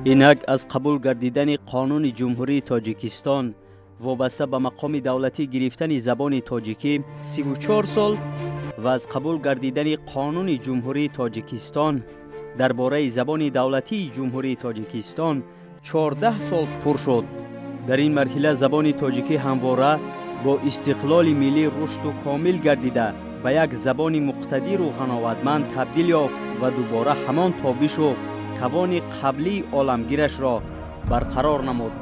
اینک از قبول گردیدن قانون جمهوری تاجیکستان وابسته به مقام دولتی گرفتن زبان تاجیکی 34 سال و از قبول گردیدن قانون جمهوری تاجیکستان درباره زبان دولتی جمهوری تاجیکستان 14 سال پر شد. در این مرحله زبان تاجیکی همواره با استقلال ملی رشد و کامل گردیده به یک زبان مقتدر و قناعتمند تبدیل یافت و دوباره همان تابش و توان قبلی عالمگیرش را برقرار نمود.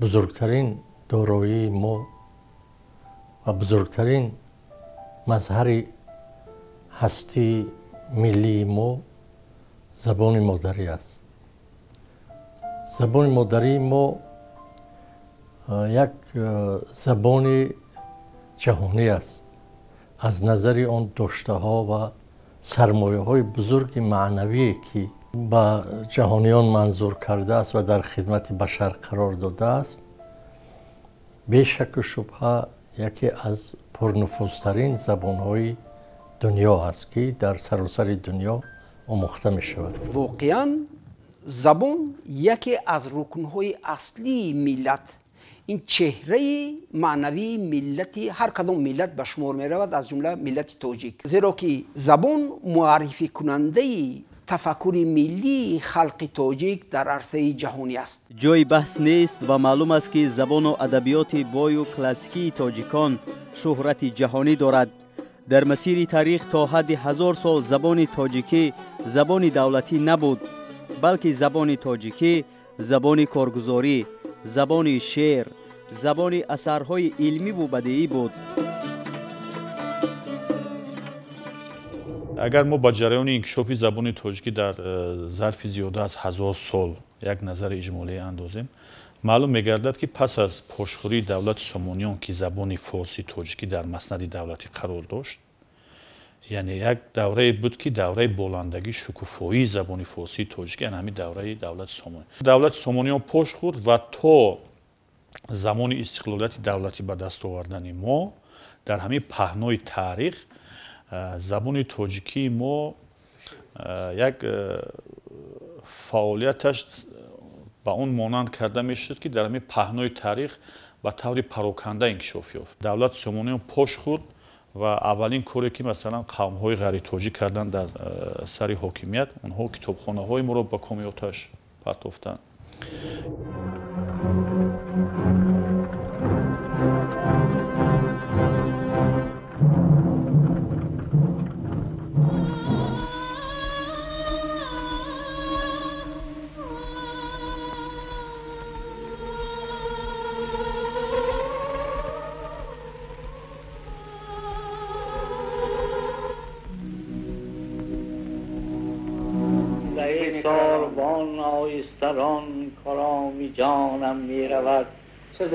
بزرگترین دارایی ما و بزرگترین مظهر هستی ملی ما زبان مادری است. زبان مادری ما یک زبان جهانی است. از نظر آن داشته ها و سرمایه های بزرگ معنوی که به جهانیان منظور کرده است و در خدمت بشر قرار داده است، بی شک و شبهه یکی از پرنفوذترین زبان‌های دنیا است که در سراسر دنیا آموخته می شود. واقعاً زبان یکی از رکن‌های اصلی ملت، این چهره معنوی ملت هر کدام ملت به شمار می رود، از جمله ملت تاجیک، زیرا که زبان معرفی کننده تفکر ملی خلق تاجیک در عرصه جهانی است. جای بحث نیست و معلوم است که زبان و ادبیات بای و کلاسیکی تاجیکان شهرت جهانی دارد. در مسیر تاریخ تا حد 1000 سال زبان تاجیکی زبان دولتی نبود، بلکه زبان تاجیکی زبان کارگزاری، زبان شعر، زبان اثرهای علمی و بدیعی بود. اگر ما با جریان انکشاف زبان تاجیکی در ظرف زیاده از 1000 سال یک نظر اجمالی اندازیم، معلوم می‌گردد که پس از پاشخوری دولت سامانیان که زبان فارسی تاجیکی در مسند دولتی قرار داشت، یعنی یک دوره بود که دوره بلندگی شکوفایی زبان فارسی تاجیکی، یعنی همین دوره دولت سامانیان پاش خورد و تا زمان استقلالیت دولتی به دست آوردن ما در همین پهنای تاریخ زبان تاجیکی ما یک فعالیتش با اون مانند کرده میشد که در همین پهنای تاریخ به طور پراکنده انکشاف یافت. دولت سامانیان پاش خورد و اولین کاری که مثلا قوم‌های غیر تاجیک کردن در سر حاکمیت، اونها کتابخانه‌های ما را به کام آتش پرتافتند. ساربان آیستران کرامی جانم می رود،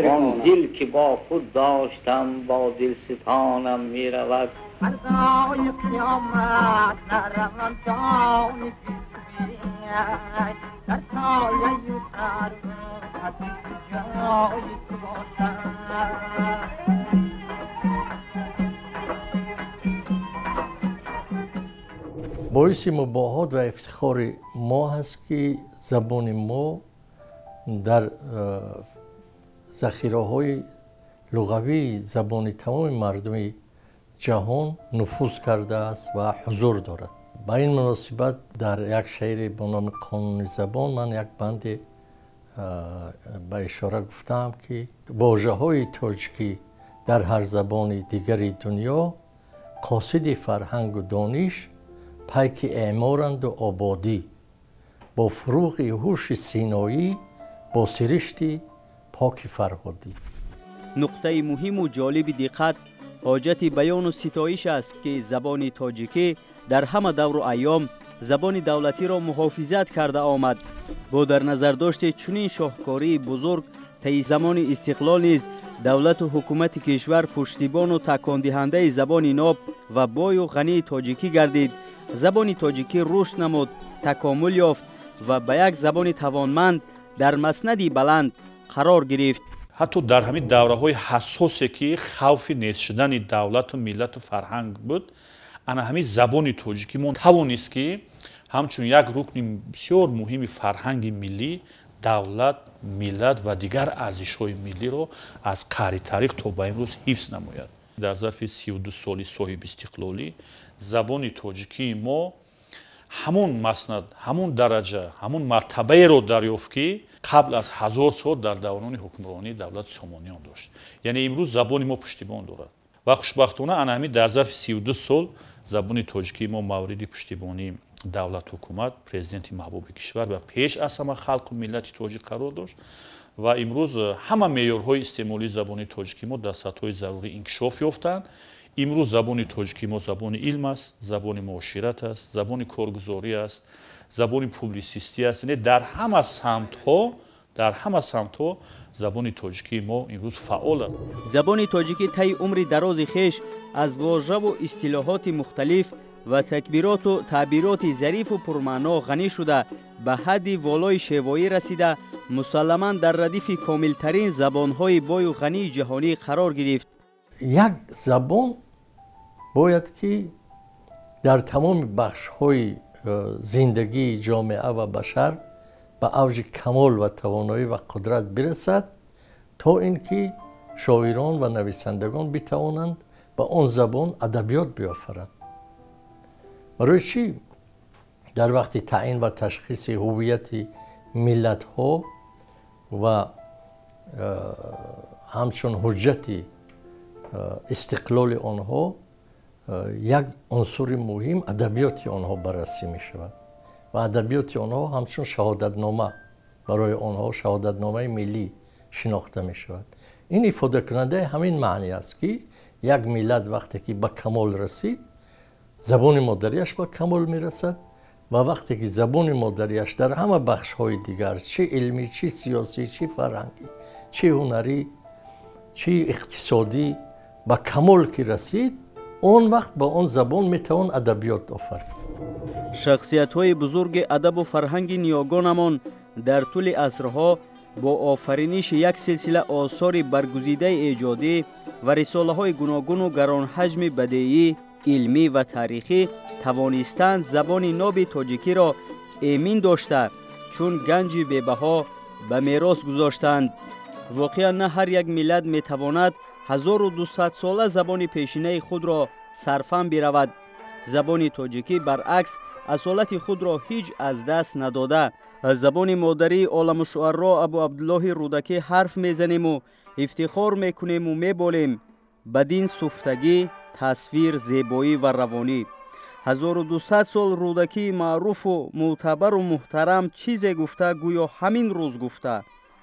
آن دل که با خود داشتم با دلستانم می رود. فردای قیامت نرم جانی بیاید در سایه سرمت جای تو باشد. باعث مباهات و افتخار ما هست که زبان ما در ذخیره‌های لغوی زبان تمام مردم جهان نفوذ کرده است و حضور دارد. با این مناسبت در یک شعر به نام قانون زبان من یک بند به اشاره گفتم که واژه‌های تاجیکی در هر زبان دیگری دنیا قاصد فرهنگ و دانش، پیک اعمارند و آبادی، با فروغ هوش سینایی، با سرشت پاک فرهادی. نقطه مهم و جالب دقت حاجت بیان و ستایش است که زبان تاجیکی در همه دور و ایام زبان دولتی را محافظت کرده آمد. با در نظر داشت چنین شاهکاری بزرگ طی زمان استقلال نیز دولت و حکومت کشور پشتیبان و تکان دهنده زبان ناب و بای و غنی تاجیکی گردید. زبان تاجیکی رشد نمود، تکامل یافت و به یک زبان توانمند در مسندی بلند قرار گرفت. حتی در همین دوره‌های حساسی که خوف نیست شدن دولت و ملت و فرهنگ بود، انا همین زبان تاجیکی ما توانست که ҳамчун як рукни бисёр муҳими фарҳанги миллӣ давлат миллат ва дигар арзишҳои миллиро аз қаъри тариқ то ба имрӯз ҳифз намояд. дар зарфи 32 соли соҳиби истиқлолӣ забони тоҷикии мо ҳамон маснад ҳамон дараҷа ҳамон мартабаеро дарёфт ки қабл аз 1000 сол дар даврони ҳукмронии давлати сомониён дошт. яъне имрӯз забони мо пуштибон дорад ва хушбахтона ана ҳамин дар зарфи 32 сол забони тоҷикии мо мавриди пуштибонии давлат ҳукумат президенти маҳбуби кишвар ва пеш аз ҳама халқу миллати тоҷик қарор дошт ва имрӯз ҳама меъёрҳои истеъмолии забони тоҷикии мо дар сатҳҳои зарурӣ инкишоф ёфтанд. имрӯз забони тоҷикии мо забони илм аст, забони муошират аст, забони коргузорӣ аст, забони публисистӣ аст. яъне дар ҳама самтҳо забони тоҷикии мо имрӯз фаъол аст. забони тоҷикӣ таи умри дарози хеш аз вожаву истилоҳоти мухталиф ва такбироту таъбироти зарифу пурмаъно ғанӣ шуда ба ҳадди волои шевоӣ расида мусалламан дар радифи комилтарин забонҳои бою ғании ҷаҳонӣ қарор гирифт. як забон бояд ки дар тамоми бахшҳои зиндагии ҷомеа ва башар ба авҷи камол ва тавоноӣ ва қудрат бирасад то ин ки шоирон ва нависандагон битавонанд ба он забон адабиёт биёфаранд. барои чӣ дар вақти таъин ва ташхиси ҳуввияти миллатҳо ва ҳамчун ҳуҷҷати истиқлоли онҳо як унсури муҳим адабиёти онҳо баррасӣ мешавад ва адабиёти онҳо ҳамчун шаҳодатнома барои онҳо шаҳодатномаи миллӣ шинохта мешавад. ин ифодакунандаи ҳамин маънӣ аст ки як миллат вақте ки ба камол расид забони модариаш ба камол мерасад ва вақте ки забони модариаш дар ҳама бахшҳои дигар чӣ илмӣ чӣ сиёсӣ чӣ фарҳангӣ чӣ ҳунарӣ чӣ иқтисодӣ ба камол ки расид он вақт ба он забон метавон адабиёт офарид. шахсиятҳои бузурги адабу фарҳанги ниёгонамон дар тӯли асрҳо бо офариниши як силсила осори баргузидаи эҷодӣ ва рисолаҳои гуногуну гаронҳаҷми бадеӣ илмӣ ва таърихӣ тавонистанд забони ноби тоҷикиро эмин дошта чун ганҷи бебаҳо ба мерос гузоштанд. воқеан на ҳар як миллат метавонад 1200 сола забони пешинаи худро сарфан биравад. забони тоҷикӣ баръакс асолати худро ҳиҷ аз даст надода. аз забони модарии оламушуъаро абу абдуллоҳи рудакӣ ҳарф мезанему ифтихор мекунему меболем бадин суфтагӣ тасвир зебоӣ ва равонӣ. 1200 сол рудакии маъруфу мӯътабару муҳтарам чизе гуфта гӯё ҳамин рӯз гуфта.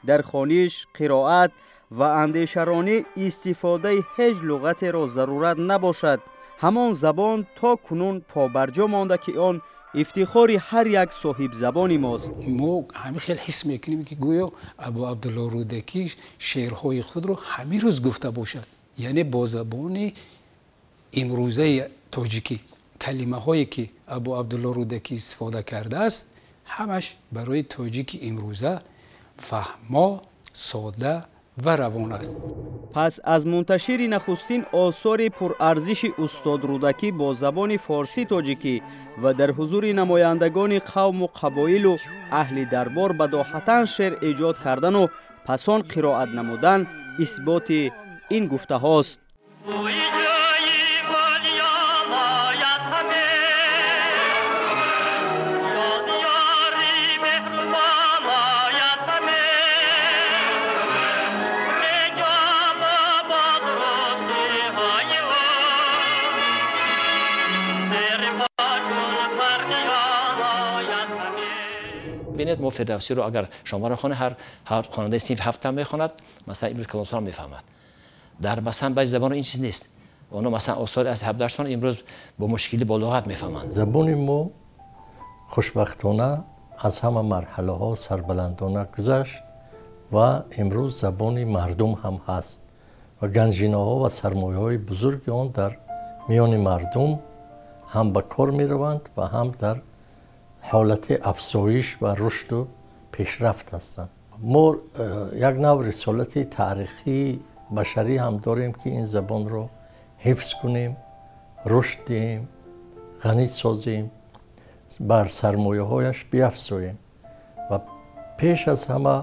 дар хониш қироат ва андешаронӣ истифодаи ҳеҷ луғатеро зарурат набошад. ҳамон забон то кунун побарҷо монда ки он ифтихори ҳар як соҳибзабони мост. мо ҳамин хел ҳис мекунем ки гӯё абу абдулло рудакӣ шеърҳои худро ҳамин рӯз гуфта бошад, яъне бо забони имрӯзаи тоҷикӣ. калимаҳое ки абу абдулло рудакӣ истифода кардааст ҳамаш барои тоҷики имрӯза фаҳмо сода ва равон аст. пас аз мунташири нахустин осори пурарзиши устод рудакӣ бо забони форсӣ тоҷикӣ ва дар ҳузури намояндагони қавму қабоилу аҳли дарбор бадоҳатан шеър эҷод кардану пас он қироат намудан исботи ин гуфтаҳост. ببینید ما فردوسی رو اگر شما رو خونه هر خواننده صنف 7 هم میخواند مثلا امروز کلاس‌ها میفهمد. در مثلا بعضی زبان این چیز نیست. اونا مثلا آثار از 17 امروز با مشکلی با لغت میفهمند. زبان ما خوشبختانه از همه مرحله ها سربلندانه گذشت و امروز زبان مردم هم هست و گنجینه ها و سرمایه های بزرگ آن در میان مردم هم به کار می روند و هم در حالت افزایش و رشد و پیشرفت هستند. ما یک نوع رسالت تاریخی بشری هم داریم که این زبان رو حفظ کنیم، رشد دهیم، غنی سازیم. بر سرمایه هایش بیافزاییم و پیش از همه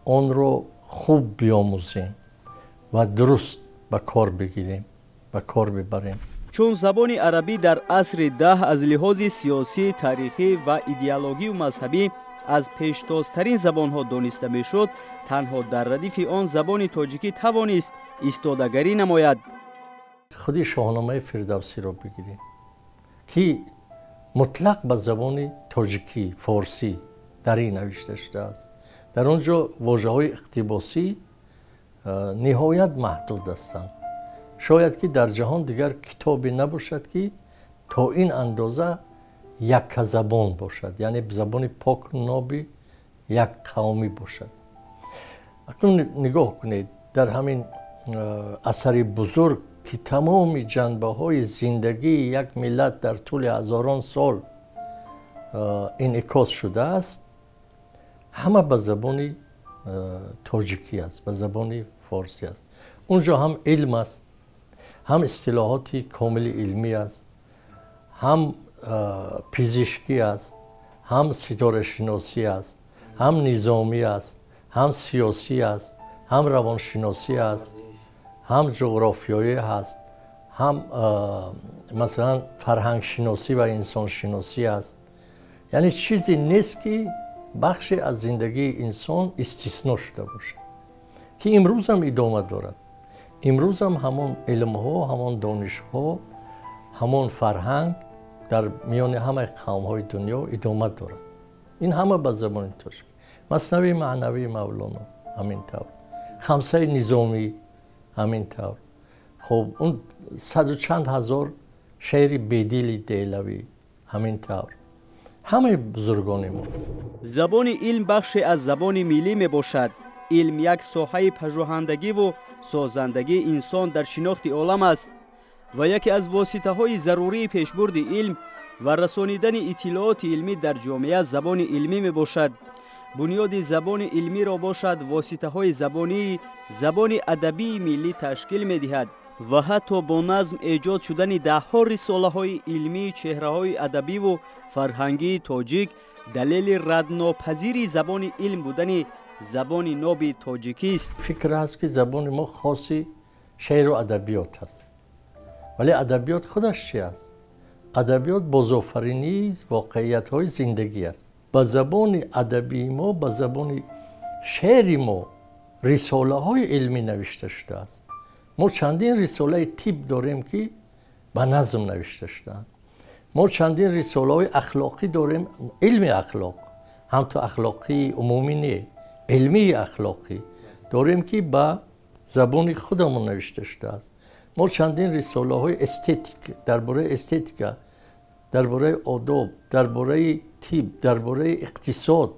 آن رو خوب بیاموزیم و درست به کار بگیریم و کار ببریم. چون زبان عربی در عصر ده از لحاظ سیاسی، تاریخی و ایدئولوژی و مذهبی از پیشتازترین زبانها دانسته میشد، تنها در ردیف آن زبان تاجیکی توانست ایستادگی نماید. خودی شاهنامه فردوسی رو بگیریم که مطلق به زبان تاجیکی، فارسی در این نوشته شده است. در اونجا واژه‌های اقتباسی نهایت محدود هستند. شاید که در جهان دیگر کتابی نباشد که تا این اندازه یک زبان باشد، یعنی زبان پاک نابی یک قومی باشد. اکنون نگاه کنید در همین اثر بزرگ که تمام جنبه های زندگی یک ملت در طول هزاران سال انعکاس شده است، همه به زبان تاجیکی است، به زبان فارسی است. اونجا هم علم است، هم اصطلاحات کامل علمی است، هم پزشکی است، هم ستاره شناسی است، هم نظامی است، هم سیاسی است، هم روانشناسی است، هم جغرافیایی هست، هم مثلا فرهنگ شناسی و انسان شناسی است. یعنی چیزی نیست که بخشی از زندگی انسان استثنا شده باشه که امروز هم ادامه دارد. امروز هم همون علم ها، همون دانش ها، همون فرهنگ در میان همه قوم های دنیا ادامه دارد. این همه به زبان تاجیکی. مثنوی معنوی مولانا همینطور، خمسه نظامی همینطور. خب اون صد و چند هزار شعر بدیل دیلوی همینطور. همه بزرگان ما. زبان علم بخشی از زبان ملی می باشد. علم یک ساحه پژوهندگی و سازندگی انسان در شناخت عالم است و یکی از واسطه های ضروری پیشبرد علم و رسانیدن اطلاعات علمی در جامعه زبان علمی می باشد. بنیاد زبان علمی را باشد واسطه های زبانی زبان ادبی ملی تشکیل می دهد و حتی با نظم ایجاد شدن ده ها رساله های علمی، چهره های ادبی و فرهنگی تاجیک دلیل ردناپذیر زبان علم بودن زبان ناب تاجیکی است. فکر است که زبان ما خاصی شعر و ادبیات است، ولی ادبیات خودش چی است؟ ادبیات بازآفرینی واقعیت های زندگی است. با زبان ادبی ما، با زبان شعر ما رساله های علمی نوشته شده است. ما چندین رساله تیپ داریم که به نظم نوشته شدند. ما چندین رساله های اخلاقی داریم، علم اخلاق، هم تو اخلاقی عمومی نه، علمی اخلاقی داریم که به زبان خودمون نوشته شده است. ما چندین رساله های استتیک درباره استتیکا، درباره آداب، درباره طب، درباره اقتصاد،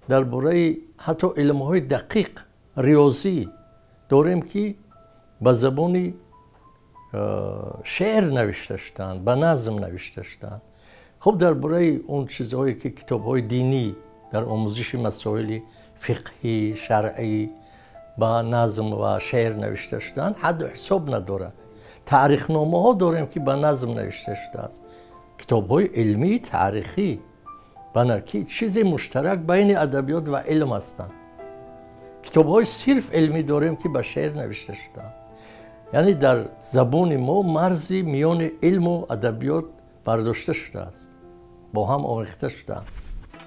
درباره حتی علم های دقیق ریاضی داریم که به زبان شعر نوشته شدند، به نظم نوشته شدند. خب درباره اون چیزهایی که کتاب‌های دینی در آموزش مسائل فقهی، شرعی با نظم و شعر نوشته شدند حد و حساب ندارد. تاریخنامه ها داریم که به نظم نوشته شده است. کتاب‌های علمی تاریخی بنابراین چیزی مشترک بین ادبیات و علم هستند. کتاب‌های صرف علمی داریم که به شعر نوشته شدند. یعنی در زبان ما مرزی میان علم و ادبیات برداشته شده است، با هم آمیخته شدند.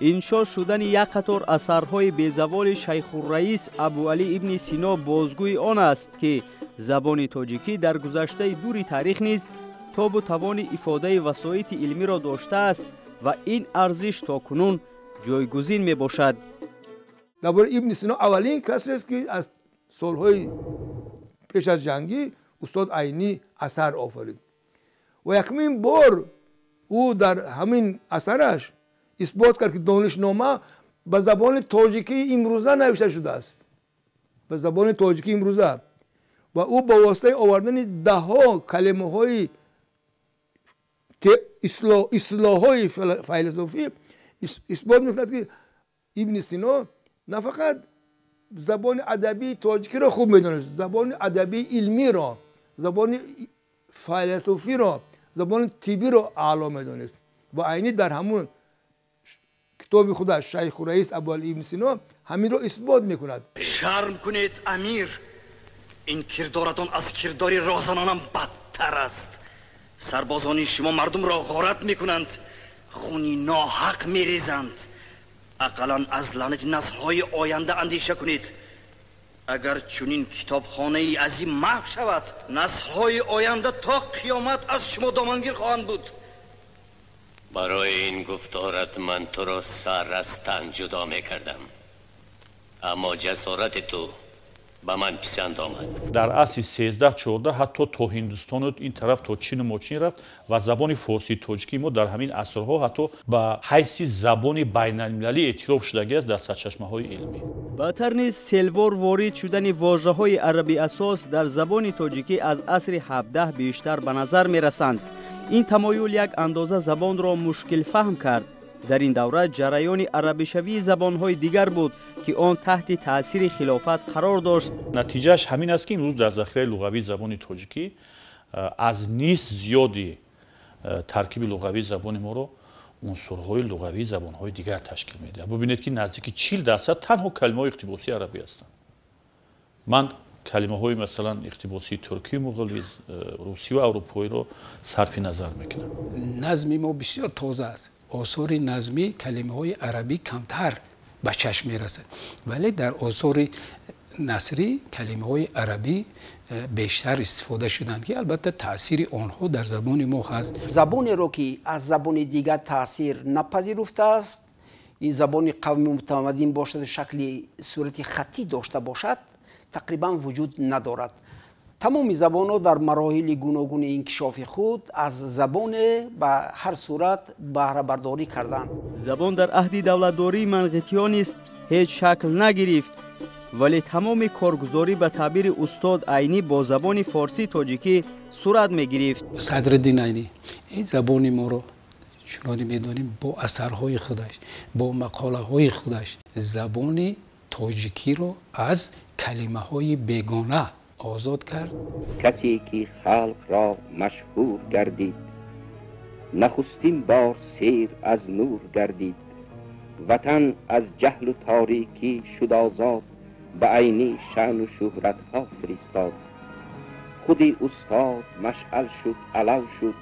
انشا شدن یک قطار اثرهای بی‌زوال شیخ الرئیس ابوعلی ابن سینا بازگوی آن است که زبان تاجیکی در گذشته دور تاریخ نیز تاب و توان افاده وسایط علمی را داشته است و این ارزش تا کنون جایگزین می باشد. درباره ابن سینا اولین کسی است که از سالهای پیش از جنگی استاد عینی اثر آفرید و یکمین بار او در همین اثرش اثبات کرد که دانشنامه به زبان تاجیکی امروزه نوشته شده است، به زبان تاجیکی امروزه، و او با واسطه آوردن دهها کلمه های اصطلاح های فیلسوفی اثبات میکند که ابن سینا نه فقط زبان ادبی تاجیکی را خوب میدانست، زبان ادبی علمی را، زبان فیلسوفی را، زبان طبی را اعلی میدانست با عینی در همون کتاب خودش شیخ رئیس ابوالعلی ابن سینا همین رو اثبات میکند. شرم کنید امیر، این کردارتان از کرداری رازانانم بدتر است. سربازان شما مردم را غارت میکنند، خونی ناحق میریزند. اقلا از لعنت نسل‌های آینده اندیشه کنید. اگر چنین کتابخانه ای از این محو شود، نسل‌های آینده تا قیامت از شما دامنگیر خواهند بود. برای این گفتارت من تو را سر از تن جدا میکردم، اما جسارت تو به من پسند آمد. در عصر 13-14 حتی تا هندوستان و این طرف تا چین و ماچین رفت و زبان فارسی تاجیکی ما در همین عصرها حتی به حیث زبان بین المللی اعتراف شدگی است در سرچشمه‌های علمی. بدتر نیز سلوار وارد شدن واژه‌های عربی اساس در زبان تاجیکی از عصر 17 بیشتر به نظر می‌رسند. این تمایل یک اندازه زبان را مشکل فهم کرد. در این دوره جریان عربی شوی زبان‌های دیگر بود که آن تحت تأثیر خلافت قرار داشت. نتیجهش همین است که امروز در ذخیره لغوی زبان تاجیکی از نیست زیادی ترکیب لغوی زبان ما رو عنصرهای لغوی زبان‌های دیگر تشکیل میده. ببینید که نزدیک 40% تنها کلمه‌های اقتباسی عربی هستند. من کلمه‌های مثلا اقتباسی ترکی و مغولیز، روسی و اروپایی رو صرف نظر میکنم. نظمی ما بسیار تازه است. آثار نظمی کلمه‌های عربی کمتر به چشم میرسد، ولی در آثار نثری کلمه‌های عربی بیشتر استفاده شدند که البته تأثیر آنها در زبان ما هست. زبانی رو که از زبان دیگر تأثیر نپذیرفته است، این زبان قومی متمدن باشد، شکل صورت خطی داشته باشد، تقریبا وجود ندارد. تمام زبان‌ها در مراحل گوناگون انکشاف خود از زبان به هر صورت بهره برداری کردند. زبان در عهد دولتداری منقطعی نیست هیچ شکل نگرفت، ولی تمام کارگزاری به تعبیر استاد عینی با زبان فارسی تاجیکی صورت می‌گرفت. صدرالدین عینی این زبان ما رو چنان می‌دانیم با اثرهای خودش، با مقاله‌های خودش زبان تاجیکی رو از کلمه‌های بیگانه آزاد کرد. کسی که خلق را مشهور گردید، نخستین بار سیر از نور گردید. وطن از جهل و تاریکی شد آزاد، به عینی شأن و شهرت ها فرستاد. خودی استاد مشعل شد علو شد،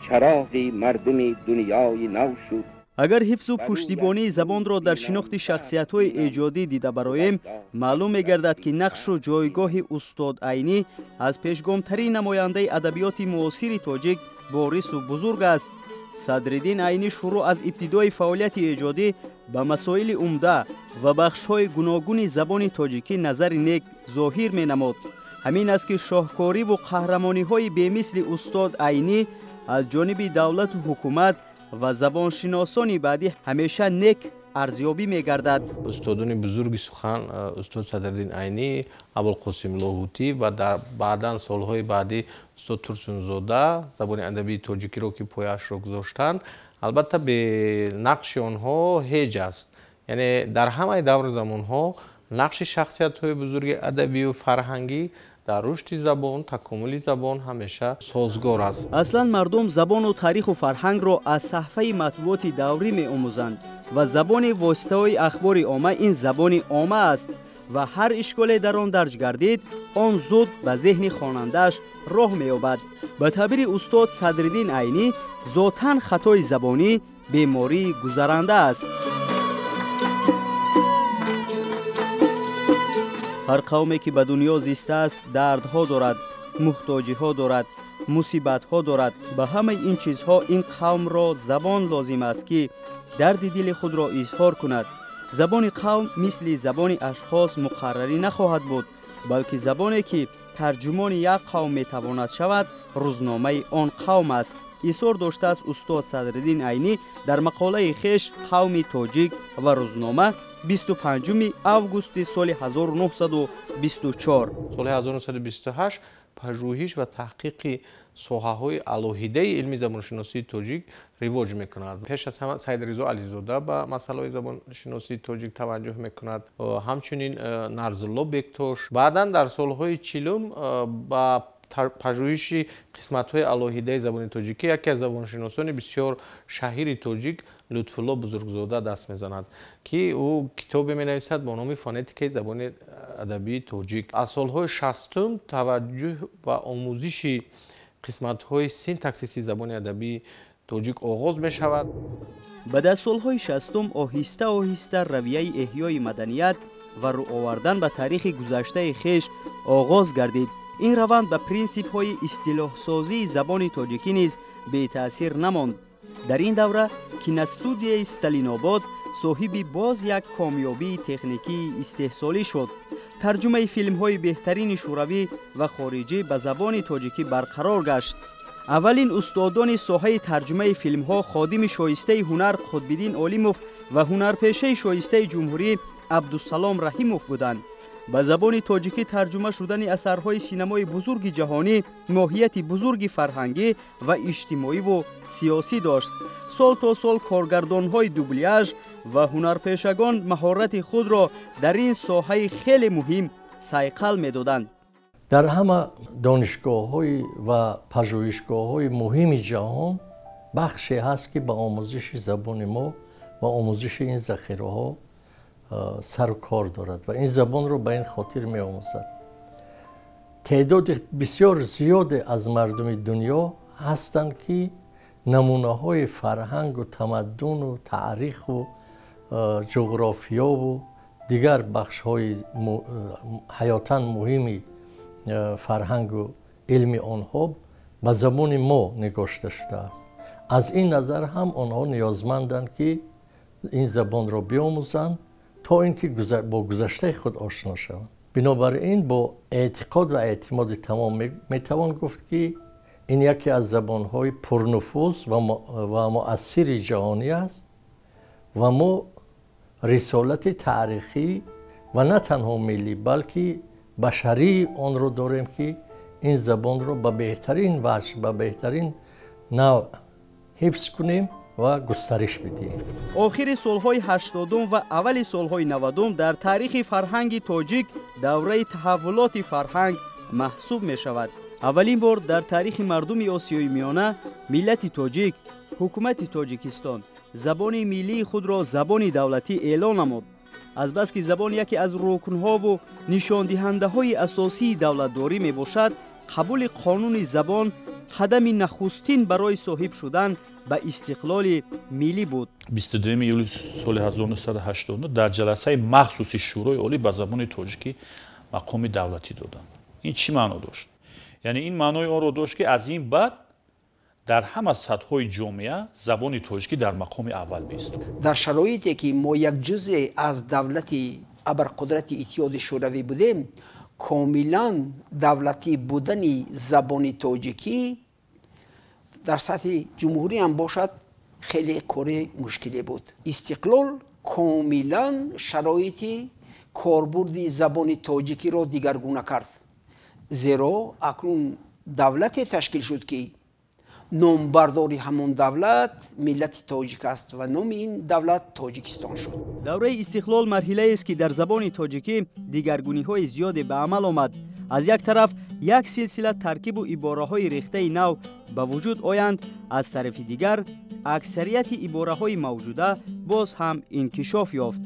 چراغی مردم دنیای نو شد. اگر حفظ و پشتیبانی زبان را در شناخت شخصیت‌های ایجادی دیده برایم، معلوم می‌گردد که نقش و جایگاه استاد عینی از پیشگام‌ترین نماینده ادبیات معاصر تاجیک بارز و بزرگ است. صدرالدین عینی شروع از ابتدای فعالیت ایجادی به مسائل عمده و بخش‌های گوناگون زبان تاجیکی نظر نیک ظاهر می‌نمود. همین است که شاهکاری و قهرمانی‌های بی‌مثل استاد عینی از جانب دولت و حکومت و زبانشناسان بعدی همیشه نیک ارزیابی می‌گردد. استادان بزرگ سخن استاد صدرالدین عینی، ابوالقاسم لاهوتی و در بعداً سالهای بعدی استاد ترسونزاده زبان ادبی تاجیکی را که پایه‌اش را گذاشتند، البته به نقش آنها هیچ است. یعنی در همه دور زمانها نقش شخصیت‌های بزرگ ادبی و فرهنگی در رشد زبان، تکامل زبان همیشه سازگار است. اصلا مردم زبان و تاریخ و فرهنگ را از صحفه مطبوعات دوری می آموزند و زبان واسطه‌های اخبار عامه این زبان عامه است و هر اشکالی در آن درج گردید آن زود به ذهن خواننده‌اش راه می‌یابد. به تعبیر استاد صدرالدین عینی، ذاتاً خطای زبانی بیماری گذرنده است. هر قومی که به دنیا زیسته است دردها دارد، محتاجی‌ها دارد، مصیبت‌ها دارد. به همه این چیزها این قوم را زبان لازم است که درد دل خود را اظهار کند. زبان قوم مثل زبان اشخاص مقرری نخواهد بود، بلکه زبانی که ترجمان یک قوم میتواند شود روزنامه آن قوم است. اصرار داشته است استاد صدرالدین عینی در مقاله خویش قوم تاجیک و روزنامه 25 آگوست سال 1924. سال 1928 پژوهش و تحقیق ساحه‌های الهیده علمی زبانشناسی تاجیک رواج می‌کند. پیش از همه سید رضا علیزاده به مسائل زبانشناسی تاجیک توجه می‌کند و همچنین نرزالله بکتوش. بعداً در سال‌های 40 با پژوهش قسمت‌های الهیده زبان تاجیکی یکی از زبانشناسان بسیار شهیر تاجیک لطف‌الله بزرگزاده دست می‌زند که او کتابی می‌نویسد با نام فونتیک زبان ادبی تاجیک. از سال‌های 60 توجه و آموزش قسمت‌های سینتاکسیس زبان ادبی تاجیک آغاز می‌شود. بعد از سال‌های 60 آهسته آهسته رویه احیای مدنیت و رو آوردن به تاریخ گذشته خیش آغاز گردید. این روند به پرینسیپ های اصطلاح سازی زبان تاجیکی نیز بی تأثیر نماند. در این دوره کینستودیوی استالیناباد صاحب باز یک کامیابی تکنیکی استحصالی شد. ترجمه فیلم های بهترین شوروی و خارجی به زبان تاجیکی برقرار گشت. اولین استادان ساحه ترجمه فیلم ها خادم شایسته هنر قطب‌الدین عالیموف و هنرپیشه شایسته جمهوری عبدالسلام رحیموف بودند. به زبان تاجیکی ترجمه شدن اثرهای سینمای بزرگ جهانی ماهیت بزرگ فرهنگی و اجتماعی و سیاسی داشت. سال تا سال کارگردان‌های دوبلیاژ و هنرپیشگان مهارت خود را در این ساحه خیلی مهم صیقل می‌دادند. در همه دانشگاه‌های و پژوهشگاه‌های مهم جهان بخشی هست که به آموزش زبان ما و آموزش این ذخیره‌ها سر و کار دارد و این زبان رو به این خاطر می آموزد. تعداد بسیار زیاد از مردم دنیا هستند که نمونه های فرهنگ و تمدن و تاریخ و جغرافیا و دیگر بخش های حیاتاً مهمی فرهنگ و علم آنها به زبان ما نگاشته شده است. از این نظر هم آنها نیازمندند که این زبان را بیاموزند تا اینکه با گذشته خود آشنا شوند. بنابراین با اعتقاد و اعتماد تمام میتوان گفت که این یکی از زبانهای پرنفوذ و مؤثر جهانی است و ما رسالت تاریخی و نه تنها ملی بلکه بشری آن را داریم که این زبان را به بهترین وجه به بهترین نوع حفظ کنیم و گسترش بدهیم. آخر سالهای 80 و اول سالهای 90 در تاریخ فرهنگ تاجیک دوره تحولات فرهنگ محسوب می شود. اولین بار در تاریخ مردم آسیای میانه ملت تاجیک، حکومت تاجیکستان زبان ملی خود را زبان دولتی اعلان نمود. از بس که زبان یکی از رکنها و نشان دهنده های اساسی دولتداری می باشد، قبول قانون زبان قدم نخستین برای صاحب شدن به استقلال ملی بود. 22 ایول سال 1989 در جلسه مخصوص شورای عالی به زبان تاجیکی مقام دولتی دادند. این چی معنا داشت؟ یعنی این معنای آن را داشت که از این بعد در همه سطح‌های جامعه زبان تاجیکی در مقام اول بایستد. در شرایطی که ما یک جزء از دولت ابرقدرت اتحاد شوروی بودیم، کاملا دولتی بودن زبان تاجیکی در سطح جمهوری هم باشد خیلی کار مشکلی بود. استقلال کاملا شرایط کاربرد زبان تاجیکی را دیگرگونه کرد. زیرا اکنون دولت تشکیل شد که نامبرداری همون دولت ملت تاجیک است و نام این دولت تاجیکستان شد. دوره استقلال مرحله است که در زبان تاجیکی دیگرگونی های زیادی به عمل آمد. از یک طرف یک سلسله ترکیب و عباره های ریخته نو به وجود آیند، از طرف دیگر اکثریت عباره های موجوده باز هم انکشاف یافت.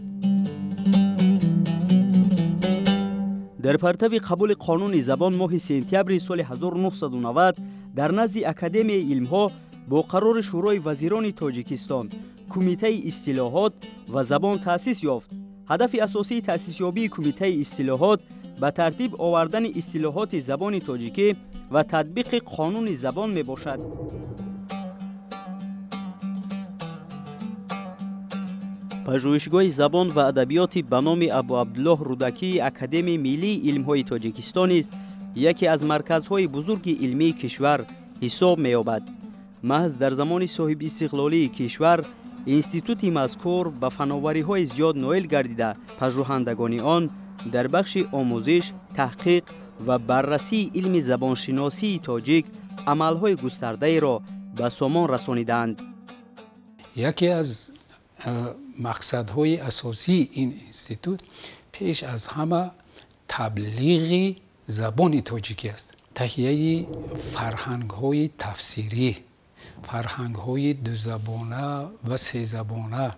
در پرتو قبول قانون زبان ماه سپتامبر سال 1990 در نزد اکادمی علم‌ها با قرار شورای وزیران تاجیکستان کمیته اصطلاحات و زبان تأسیس یافت. هدف اساسی تأسیس یابی کمیته اصطلاحات به ترتیب آوردن اصطلاحات زبان تاجیکی و تطبیق قانون زبان می باشد. پژوهشگاه زبان و ادبیات به نام ابو عبدالله رودکی اکادمی ملی علم‌های تاجیکستان است یکی از مرکزهای بزرگ علمی کشور حساب می‌یابد. محض در زمان صاحب استقلالی کشور اینستیتوت مذکور به فناوری‌های زیاد نائل گردیده، پژوهندگان آن در بخش آموزش، تحقیق و بررسی علم زبانشناسی تاجیک عمل‌های گسترده را به سامان رسانیدند. یکی از مقصدهای اساسی این اینستیتوت پیش از همه تبلیغ زبان تاجیکی است. تهیه فرهنگ‌های تفسیری، فرهنگ‌های دوزبانه و سه‌زبانه.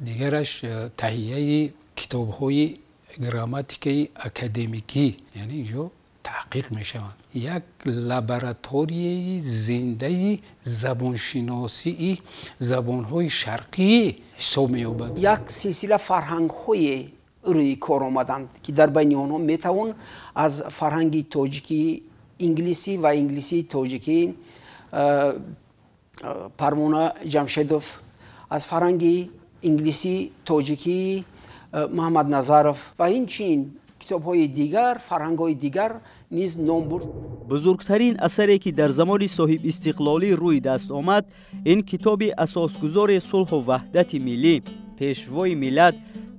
دیگرش تهیه کتاب‌های گراماتیکی اکادمیکی، یعنی اینجا تحقیق میشوند. یک لابراتوری زنده زبانشناسی زبان‌های شرقی حساب می‌یابد. یک سلسله فرهنگ‌های روی کار آمدند که در بین آنها میتوان از فرهنگ تاجیکی انگلیسی و انگلیسی تاجیکی پرمونا جمشیدوف، از فرهنگ انگلیسی تاجیکی محمد نظرов و اینچنین کتاب‌های دیگر، فرهنگ‌های دیگر نیز نام برد. بزرگترین اثری که در زمان صاحب استقلالی روی دست آمد این کتاب اساسگذار صلح و وحدت ملی، پیشوای ملت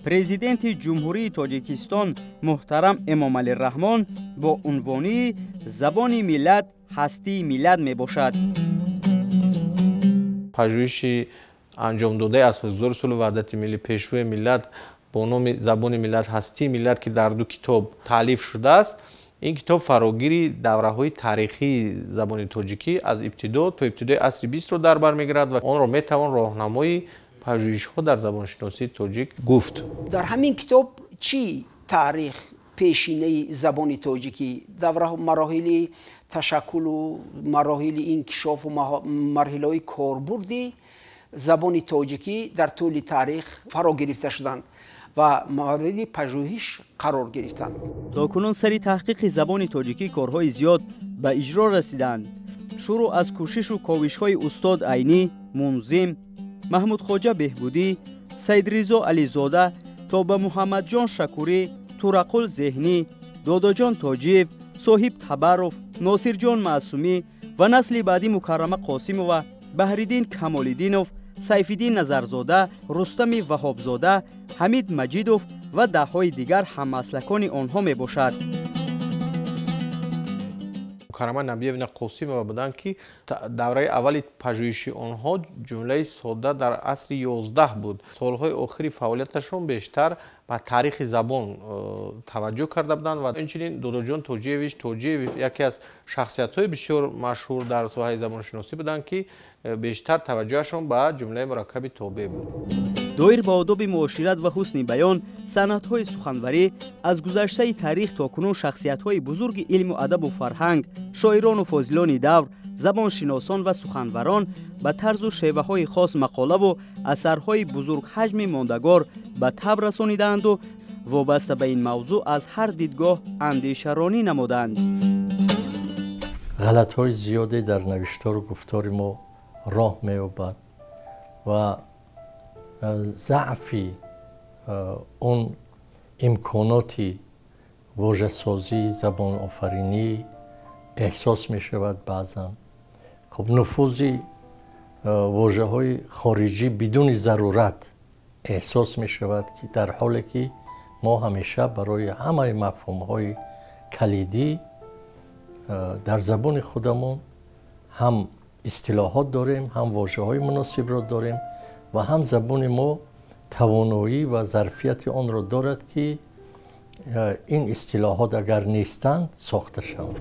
پرزیدنت جمهوری تاجیکستان محترم امام علی رحمان با عنوان زبان ملت هستی ملت می باشد. پژوهشی انجام داده اساسگذار صلح و وحدت ملی پیشوای ملت با نام زبان ملت هستی ملت که در دو کتاب تالیف شده است. این کتاب فراگیری دوره‌های تاریخی زبان تاجیکی از ابتدا تا ابتدای عصر 20 رو در بر می‌گیرد و آن را می‌توان راهنمای پژوهش‌ها در زبانشناسی تاجیک گفت. در همین کتاب چی تاریخ پیشینه زبان تاجیکی، دوره مراحل تشکل و مراحل انکشاف و مرحله‌های کاربردی زبان تاجیکی در طول تاریخ فرا گرفته شدند و مورد پژوهش قرار گرفتند. تاکنون سری تحقیق زبان تاجیکی کارهای زیاد به اجرا رسیدند. شروع از کوشش و کاوش‌های استاد عینی، منظم، محمود خواجه بهبودی، سید رضا علیزاده تا به محمد جان شکوری، تورقل ذهنی، دادا جان تاجیف، صاحب تبرف، ناصر جان معصومی و نسل بعدی مکرمه قاسم و بهریدین کمالدینوف، سیفالدین نظرزاده، رستم وهابزاده، حمید مجیدوف و ده‌های دیگر هم مسلکان آنها می باشد. مکرمه نبی‌یونا قاسم و بودند که دوره اولی پژوهشی آنها جمله ساده در عصر 11 بود. سالهای آخری فعالیتشون بیشتر به تاریخ زبان توجه کرده بودند و اینچنین دادا جان توجیویچ یکی از شخصیت‌های بسیار مشهور در ساحه زبانشناسی بودند که بیشتر توجهشون به جمله مرکب تابع بود. دایر با آداب معاشرت و حسن بیان، صنعت‌های سخنوری از گذشته تاریخ تا کنون شخصیت‌های بزرگ علم و ادب و فرهنگ، شاعران و فاضلان دور، زبانشناسان و سخنوران به طرز و شیوه‌های خاص مقاله و اثرهای بزرگ حجم ماندگار به تب رسانیدند و وابسته به این موضوع از هر دیدگاه اندیشه‌رانی نمودند. غلط‌های زیادی در نوشتار و گفتار ما راه می‌یابد و ضعفی اون امکاناتی واژه سازی، زبان آفرینی احساس می شود بعضا. خب نفوذ واژه های خارجی بدون ضرورت احساس می شود که در حالی که ما همیشه برای همه مفهوم های کلیدی در زبان خودمون هم اصطلاحات داریم، هم واژه های مناسب را داریم و هم زبان ما توانایی و ظرفیت آن را دارد که این اصطلاحات اگر نیستند ساخته شوند.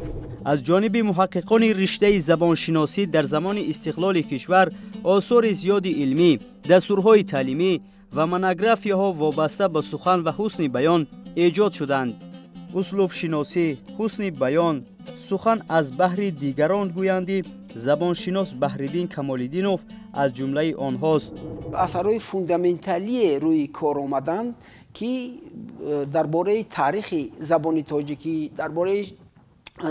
از جانب محققان رشته زبانشناسی در زمان استقلال کشور آثار زیادی علمی، دستورهای تعلیمی و منوگرافی‌ها وابسته به سخن و حسن بیان ایجاد شدند. اسلوب شناسی، حسن بیان، سخن از بحر دیگران گویندی، زبانشناس بهریدین کمالدینوف از جمله آنهاست. اثرهای فوندامنتالی روی کار آمدند که درباره تاریخ زبان تاجیکی، درباره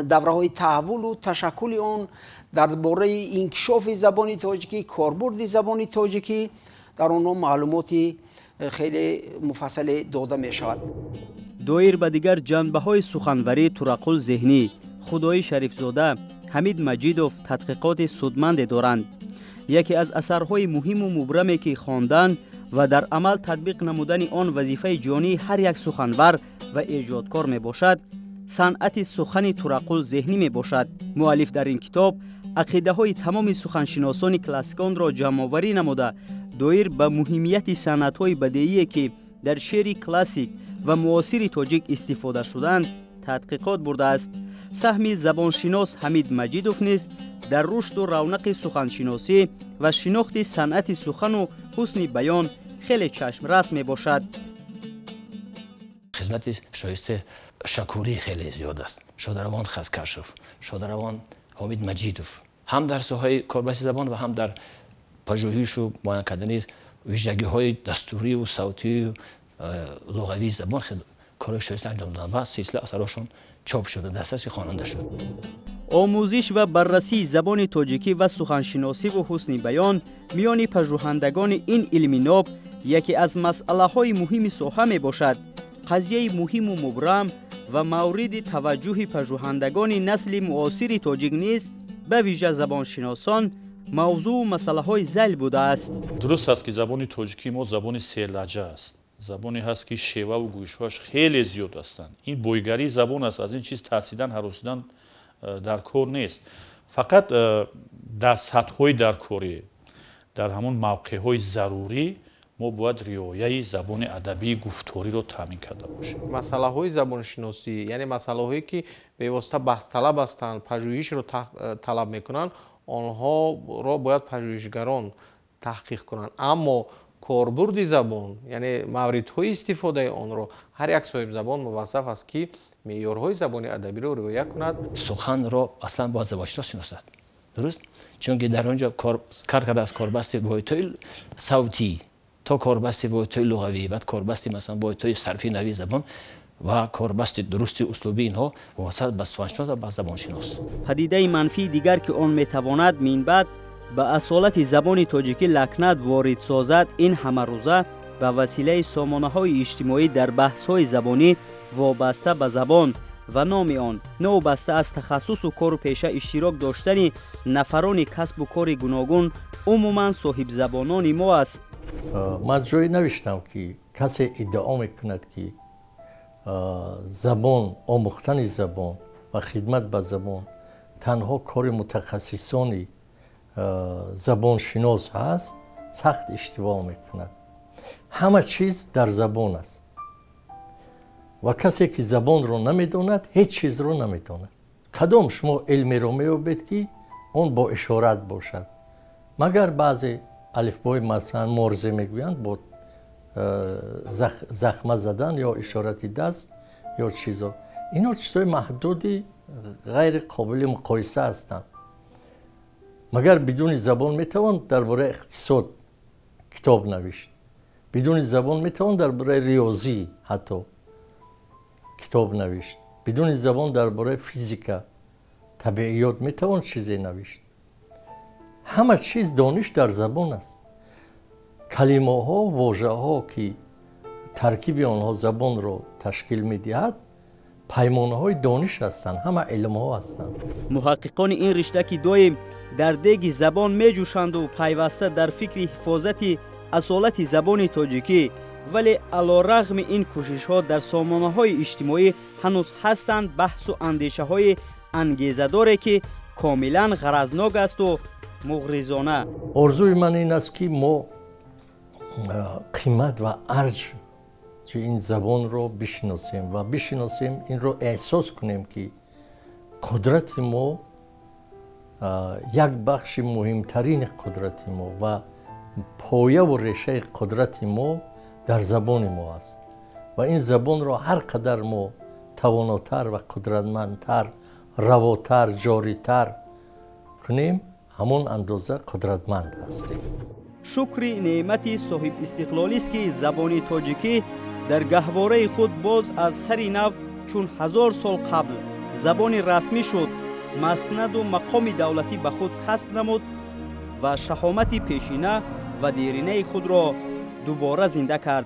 دوره‌های تحول و تشکل آن، درباره انکشاف زبان تاجیکی، کاربرد زبان تاجیکی، در آنها معلوماتی خیلی مفصل داده می شود. دایر به دیگر جنبه‌های سخنوری تورقل ذهنی، خدای شریفزاده، حمید مجیدوف تحقیقات سودمند دارند. یکی از اثرهای مهم و مبرمی که خواندن و در عمل تطبیق نمودن آن وظیفه جانی هر یک سخنور و ایجادکار می باشد، صنعت سخن تورقل ذهنی می باشد. مؤلف در این کتاب عقیده های تمام سخنشناسان کلاسیکان را جمع آوری نموده، دایر به مهمیت صنعت های بدیعی که در شعر کلاسیک و معاصر تاجیک استفاده شدند تحقیقات برده است. سهم زبانشناس حمید مجیدوف نیز در رشد و رونق سخنشناسی و شناخت صنعت سخن و حسن بیان خیلی چشمرس می باشد. خدمت شایسته شکوری خیلی زیاد است. شادروان خزکرشوف، شادروان حمید مجیدوف، هم در ساحه کاربست زبان و هم در پژوهش و معاینه کردن ویژگی‌های دستوری و صوتی و لغوی زبان کار شایسته انجام دادند و سلسله اثراشون چاپ شده، دسترسی خواننده شد. آموزش و بررسی زبان تاجیکی و سخنشناسی و حسن بیان میان پژوهندگان این علمی ناب یکی از مسئله‌های مهم ساحه می باشد. قضیه مهم و مبرم و مورد توجه پژوهندگان نسل معاصر تاجیک نیز به ویژه زبانشناسان موضوع و مسئله‌های ذیل بوده است. درست است که زبان تاجیکی ما زبان سه لهجه است. زبانی هست که شیوه و گویش‌هاش خیلی زیاد هستند. این بویگری زبان است، از این چیز ترسیدن هراسیدن در کار نیست. فقط در سطح‌های در کاری در همون موقع‌های ضروری ما باید رعایت زبان ادبی گفتاری رو تامین کرده باشیم. مسئله‌های زبانشناسی یعنی مسئله‌هایی که به واسطه بحث طلب هستند، پژوهش رو طلب میکنن، آنها را باید پژوهشگران تحقیق کنند. اما کاربرد زبان یعنی موردهای استفاده آن را هر یک صاحب زبان موظف است که معیارهای زبان ادبی را رعایت کند. سخن را اصلا باید زبانشناس شناسد. درست؟ چون که در آنجا کار کرده از کاربست واحدهای صوتی تا کاربست واحدهای لغوی، بعد کاربست مثلا واحدهای صرفی نوی زبان و کاربست درست اسلوبی اینها واسط به سخنشناس و به زبانشناس. پدیده منفی دیگر که آن میتواند من بعد به اصالت زبان تاجیکی لکنت وارد سازد، این همه روزه به وسیله سامانه‌های اجتماعی در بحث‌های زبانی وابسته به زبان و نام آن نوبسته از تخصص و کار و پیشه اشتراک داشتن نفران کسب و کار گوناگون عموما صاحب زبانان ما است. من جایی نوشتم که کسی ادعا میکند که زبان، آموختن زبان و خدمت به زبان تنها کار متخصصان زبان شناس هست، سخت اشتباه میکند. همه چیز در زبان است و کسی که زبان رو نمیداند هیچ چیز رو نمیداند. کدام شما علمی رو میابید که اون با اشارت باشد، مگر بعضی الفبای مثلا مرزه میگویند با زخمه زدن یا اشارت دست یا چیزا، اینا چیزای محدودی غیر قابل مقایسه هستند. مگر بدون زبان میتوان درباره اقتصاد کتاب نوشت، بدون زبان میتوان درباره ریاضی حتی کتاب نوشت، بدون زبان درباره فیزیکا طبیعیات میتوان چیزی نوشت. همه چیز دانش در زبان است. کلمه ها، واژه ها که ترکیب آنها زبان را تشکیل میدهد پیمانه های دانش هستند، همه علم ها هستند. محققان این رشته که دایم در دیگ زبان میجوشند و پیوسته در فکر حفاظت اصالت زبان تاجیکی، ولی علیرغم این کوشش ها در سامانه های اجتماعی هنوز هستند بحث و اندیشه های انگیزه داره که کاملا غرضناک است و مغرضانه. آرزوی من این است که ما قیمت و ارج این زبان رو بشناسیم و بشناسیم، این رو احساس کنیم که قدرت ما یک بخش مهمترین قدرت ما و پایه و ریشه قدرت ما در زبان ما است و این زبان را هر قدر ما تواناتر و قدرتمندتر، رواتر، جاریتر کنیم همون اندازه قدرتمند هستیم. شکر نعمت صاحب استقلالی است که زبان تاجیکی در گهواره خود باز از سری نو چون 1000 سال قبل زبان رسمی شد، مسند و مقام دولتی به خود کسب نمود و شهامت پیشینه و دیرینه خود را دوباره زنده کرد.